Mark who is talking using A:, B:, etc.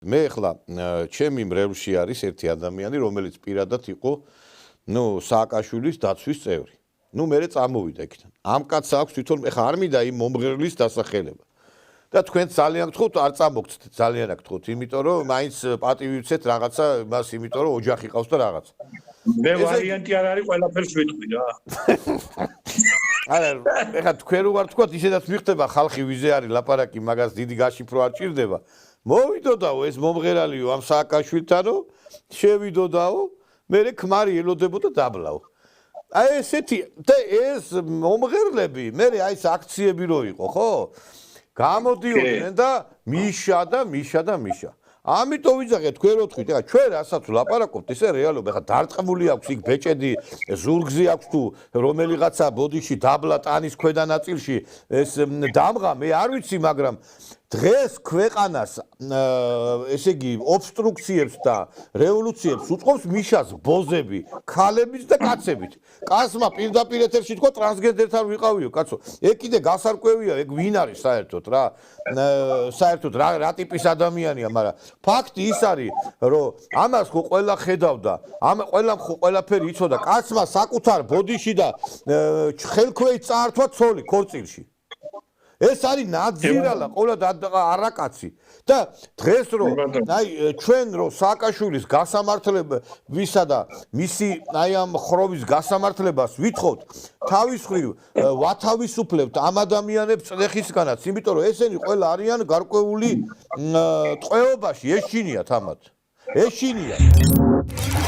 A: მე ახლა ჩემი მრევლში არის ერთი ადამიანი, რომელიც პირადად იყო, სააკაშვილის დაცვის წევრი. მე წამოვიდა იქიდან. ამ კაცს აქვს თვითონ ახლა არ მინდა იმ მომღერლის დასახელება. და თქვენ ძალიან გთხოვთ, არ წამოგცეთ, ძალიან გთხოვთ, იმიტომ რომ მაინც პატივი ვიცეთ რაღაცა, მას იმიტომ რომ ოჯახი ყავს და რაღაცა.
B: მე ვარიანტი არ არის, ყველაფერს ვიტყვი რა.
A: არა, ეხლა თქვენ რო ვარ თქვათ, ისედაც მიხდება ხალხი ვიზე არის ლაპარაკი, მაგას დიდი გაშიფრო არ ჭირდება. მოვიდოდაო ეს მომღერალიო ამ სააკაშვილთანო, შევიდოდაო, მე ქმარი ელოდებოდა დაბლაო. აი ესეთი და ეს მომღერლები, მე აი ეს აქციები რო იყო, ხო? გამოდიოდნენ და მიშა. ამიტომ ვიძახეთ თქვენ რო თქვით, ეხლა ჩვენ რასაც ვლაპარაკობთ, ესე რეალობა, ეხლა დარტყმული აქვს იქ ბეჭედი, ზურგზი აქვს თუ რომელიღაცა ბოდიში დაბლა ტანის ქვედა ნაწილში ეს დამღა, მე არ ვიცი, მაგრამ დღეს ქვეყანას ესე იგი ობსტრუქციებს და რევოლუციებს უწყობს მიშას ბოზები, ქალებით და კაცებით. კაცმა პირდაპირ ეთერში თქვა ტრანსგენდერთან ვიყავიო, კაცო. ეგ კიდე გასარკვევია, ეგ ვინ არის საერთოდ რა? საერთოდ რა ტიპის ადამიანია, მაგრამ ფაქტი ის არის, რომ ამას ხო ყველა ხედავდა, ყველამ ხო ყველაფერი იცოდა, კაცმა საკუთარ ბოდიში და ხელქვეით წაართვა ცოლი ქორწილში. ეს არის ნაძირალა, ყოლა არაკაცი. და დღეს რომ აი ჩვენ რომ სააკაშვილის გასამართლებისა და მისი აი ამ ხროვის გასამართლებას ვითხოვთ, თავის მხრივ ვათავისუფლებთ ამ ადამიანებს წლეხისგანაც, იმიტომ რომ ესენი ყველა არიან გარკვეული ტყვეობაში, ეშინიათ ამათ. ეშინიათ.